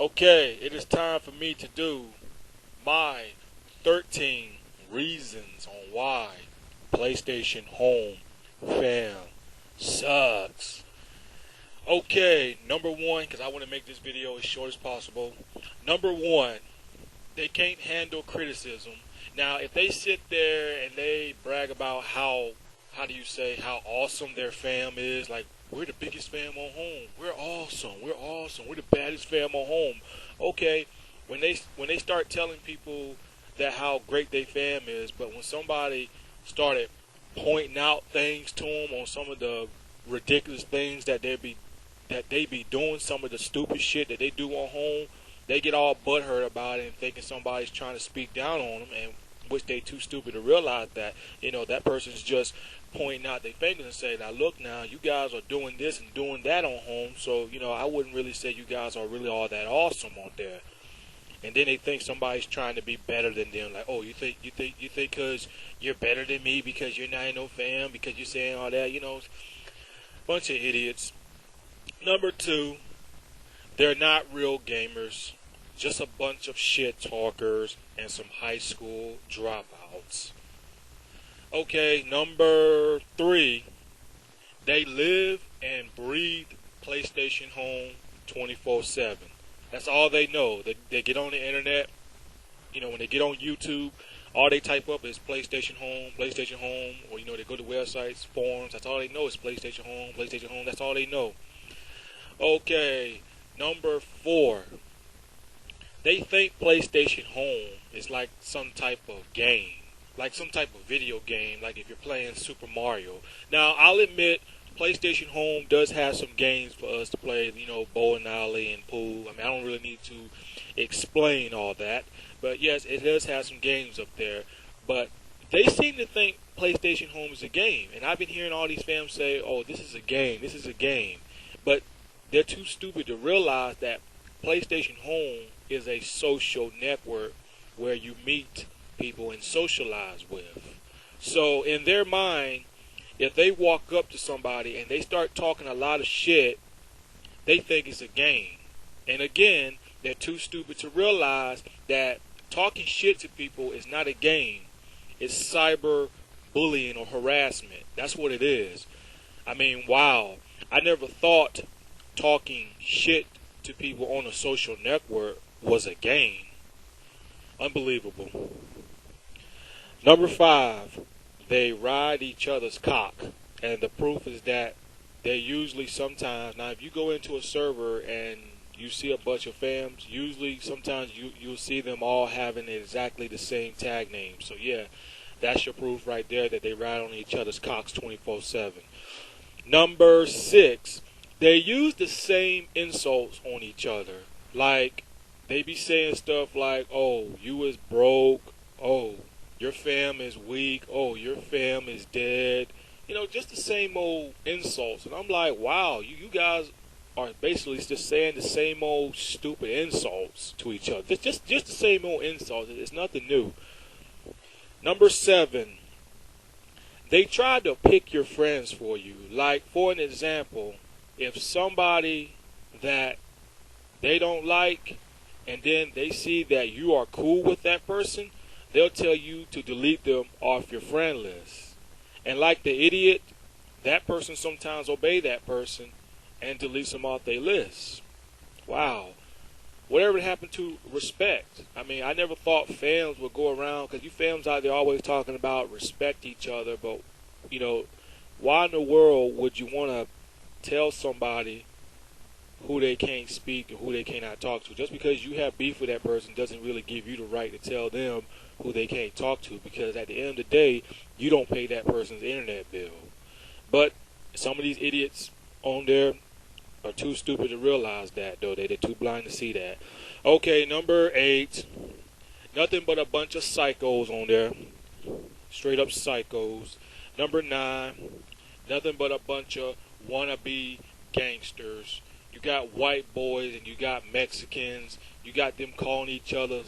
Okay, it is time for me to do my 13 reasons on why PlayStation Home fam sucks. Okay, number one, because I want to make this video as short as possible. Number one, they can't handle criticism. Now, if they sit there and they brag about how do you say, how awesome their fam is, like, we're the biggest fam on home, we're awesome, we're the baddest fam on home. Okay, when they start telling people that how great their fam is, but when somebody started pointing out things to them on some of the ridiculous things that they be doing, some of the stupid shit that they do on home, they get all butthurt about it and thinking somebody's trying to speak down on them, and which they too stupid to realize that, that person's just pointing out their fingers and saying, now look, now you guys are doing this and doing that on home, so I wouldn't really say you guys are really all that awesome on there. And then they think somebody's trying to be better than them, like, oh, you think because you're better than me because you're not in no fam, because you're saying all that, bunch of idiots. Number two, they're not real gamers, just a bunch of shit talkers and some high school dropouts. Okay, number three, they live and breathe PlayStation Home 24/7. That's all they know. They get on the internet, when they get on YouTube, all they type up is PlayStation Home, or they go to websites, forums. That's all they know is PlayStation Home. That's all they know. Okay, number four, they think PlayStation Home is like some type of game, like some type of video game, like if you're playing Super Mario. Now, I'll admit, PlayStation Home does have some games for us to play, bowling alley and pool. I don't really need to explain all that. But yes, it does have some games up there. But they seem to think PlayStation Home is a game. And I've been hearing all these fans say, oh, this is a game. But they're too stupid to realize that PlayStation Home is a social network where you meet people and socialize with. So in their mind, if they walk up to somebody and they start talking a lot of shit, they think it's a game. And again, they're too stupid to realize that talking shit to people is not a game. It's cyber bullying or harassment. That's what it is. Wow. I never thought talking shit to people on a social network was a game. Unbelievable. Number five, they ride each other's cock. And the proof is that they usually sometimes, now if you go into a server and you see a bunch of fams, usually sometimes you'll see them all having exactly the same tag name. So yeah, that's your proof right there that they ride on each other's cocks 24/7. Number six, they use the same insults on each other. Like, they be saying stuff like, oh, you is broke, oh, your fam is weak, oh, your fam is dead. Just the same old insults. And I'm like, wow, you guys are basically just saying the same old stupid insults to each other. Just the same old insults. It's nothing new. Number seven, they try to pick your friends for you. Like, for an example, if somebody that they don't like, and then they see that you are cool with that person, they'll tell you to delete them off your friend list. And like the idiot, that person sometimes obey that person and deletes them off their list. Wow. Whatever happened to respect? I never thought fans would go around, because you fans out there always talking about respect each other, but, why in the world would you want to tell somebody who they can't speak and who they cannot talk to? Just because you have beef with that person doesn't really give you the right to tell them who they can't talk to, because at the end of the day, you don't pay that person's internet bill. But some of these idiots on there are too stupid to realize that, though. They're too blind to see that. Okay, number eight, nothing but a bunch of psychos on there. Straight up psychos. Number nine, nothing but a bunch of wannabe gangsters. You got white boys and you got Mexicans. You got them calling each other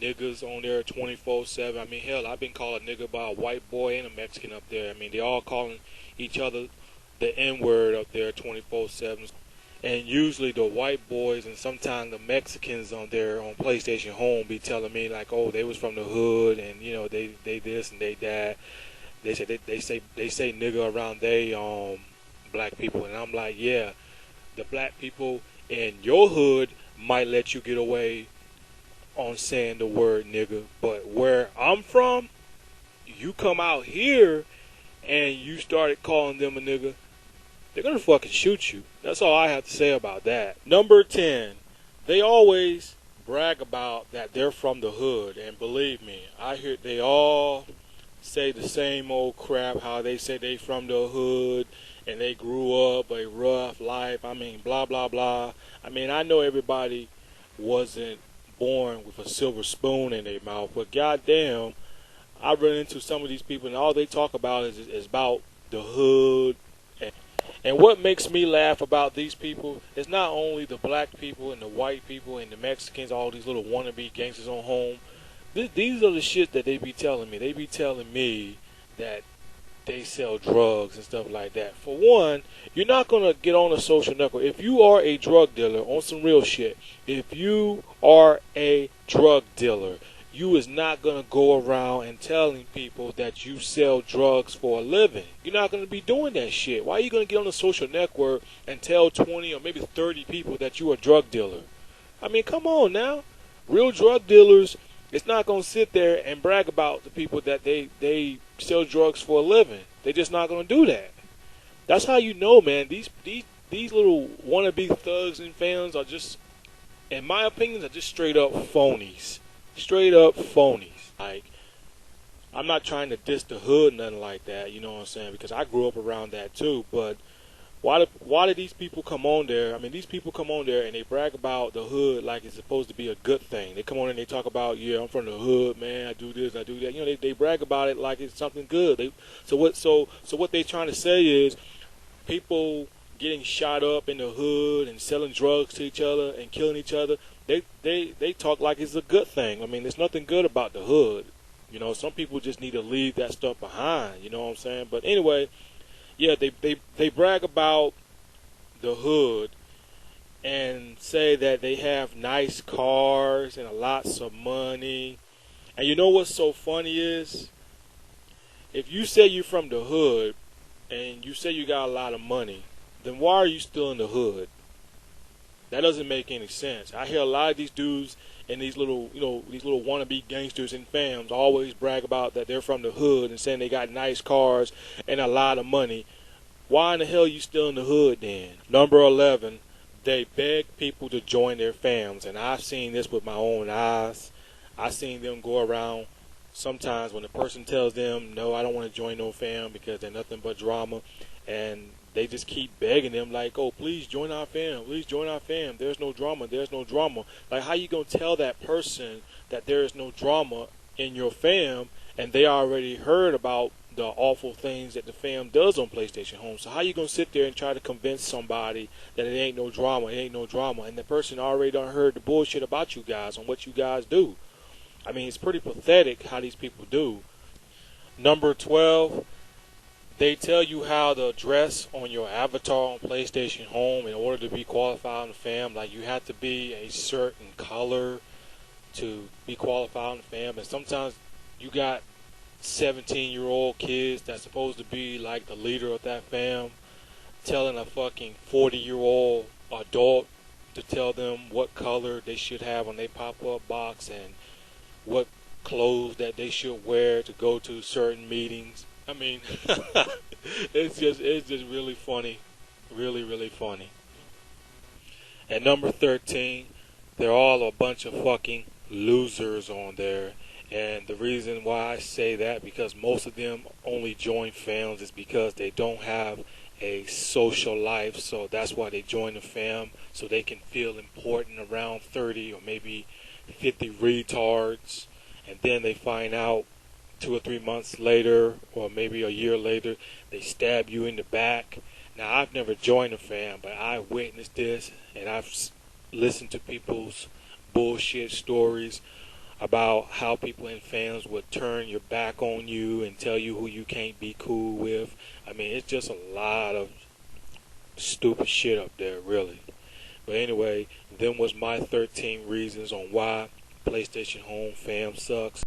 niggas on there 24/7. Hell, I've been called a nigga by a white boy and a Mexican up there. They all calling each other the N-word up there 24/7. And usually the white boys and sometimes the Mexicans on there on PlayStation Home be telling me like, oh, they was from the hood and you know they this and they that. They say nigga around they black people, and I'm like, yeah, the black people in your hood might let you get away on saying the word nigga, but where I'm from, you come out here and you started calling them a nigga, they're gonna fucking shoot you. That's all I have to say about that. Number 10, they always brag about that they're from the hood, and believe me, I hear they all say the same old crap, how they say they from the hood and they grew up a rough life. I mean, blah, blah, blah. I mean, I know everybody wasn't born with a silver spoon in their mouth, but goddamn, I run into some of these people and all they talk about is about the hood. And what makes me laugh about these people is not only the black people and the white people and the Mexicans, all these little wannabe gangsters on home. These are the shit that they be telling me. They be telling me that they sell drugs and stuff like that. For one, you're not going to get on a social network. If you are a drug dealer, on some real shit, if you are a drug dealer, you is not going to go around and telling people that you sell drugs for a living. You're not going to be doing that shit. Why are you going to get on a social network and tell 20 or maybe 30 people that you're a drug dealer? I mean, come on now. Real drug dealers, it's not going to sit there and brag about the people that they sell drugs for a living. They're just not going to do that. That's how you know, man. These little wannabe thugs and fans are just, in my opinion, are just straight up phonies. Straight up phonies. Like, I'm not trying to diss the hood, nothing like that, you know what I'm saying? Because I grew up around that too. But why do these people come on there? I mean, these people come on there and they brag about the hood like it's supposed to be a good thing. They come on and they talk about, yeah, I'm from the hood, man. I do this, I do that. You know, they brag about it like it's something good. So what they trying to say is people getting shot up in the hood and selling drugs to each other and killing each other. They talk like it's a good thing. I mean, there's nothing good about the hood. You know, some people just need to leave that stuff behind. You know what I'm saying? But anyway, yeah, they brag about the hood and say that they have nice cars and lots of money. And you know what's so funny is, if you say you're from the hood and you say you got a lot of money, then why are you still in the hood? That doesn't make any sense. I hear a lot of these dudes and these little wannabe gangsters and fams always brag about that they're from the hood and saying they got nice cars and a lot of money. Why in the hell are you still in the hood then? Number 11, they beg people to join their fams, and I've seen this with my own eyes. I've seen them go around sometimes when the person tells them, no, I don't want to join no fam because they're nothing but drama, and they just keep begging them like, oh, please join our fam, please join our fam. There's no drama, there's no drama. Like, how you going to tell that person that there is no drama in your fam and they already heard about the awful things that the fam does on PlayStation Home? So how you going to sit there and try to convince somebody that it ain't no drama, and the person already done heard the bullshit about you guys on what you guys do? I mean, it's pretty pathetic how these people do. Number 12, they tell you how to dress on your avatar on PlayStation Home in order to be qualified on the fam. Like, you have to be a certain color to be qualified on the fam. And sometimes you got 17-year-old kids that's supposed to be like the leader of that fam telling a fucking 40-year-old adult to tell them what color they should have on their pop-up box and what clothes that they should wear to go to certain meetings. I mean, it's just really funny. Really, really funny. At number 13, they're all a bunch of fucking losers on there. And the reason why I say that, because most of them only join fams is because they don't have a social life. So that's why they join the fam, so they can feel important around 30 or maybe 50 retards. And then they find out 2 or 3 months later, or maybe a year later, they stab you in the back. Now, I've never joined a fam, but I witnessed this, and I've listened to people's bullshit stories about how people in fams would turn your back on you and tell you who you can't be cool with. I mean, it's just a lot of stupid shit up there, really. But anyway, them was my 13 reasons on why PlayStation Home fam sucks.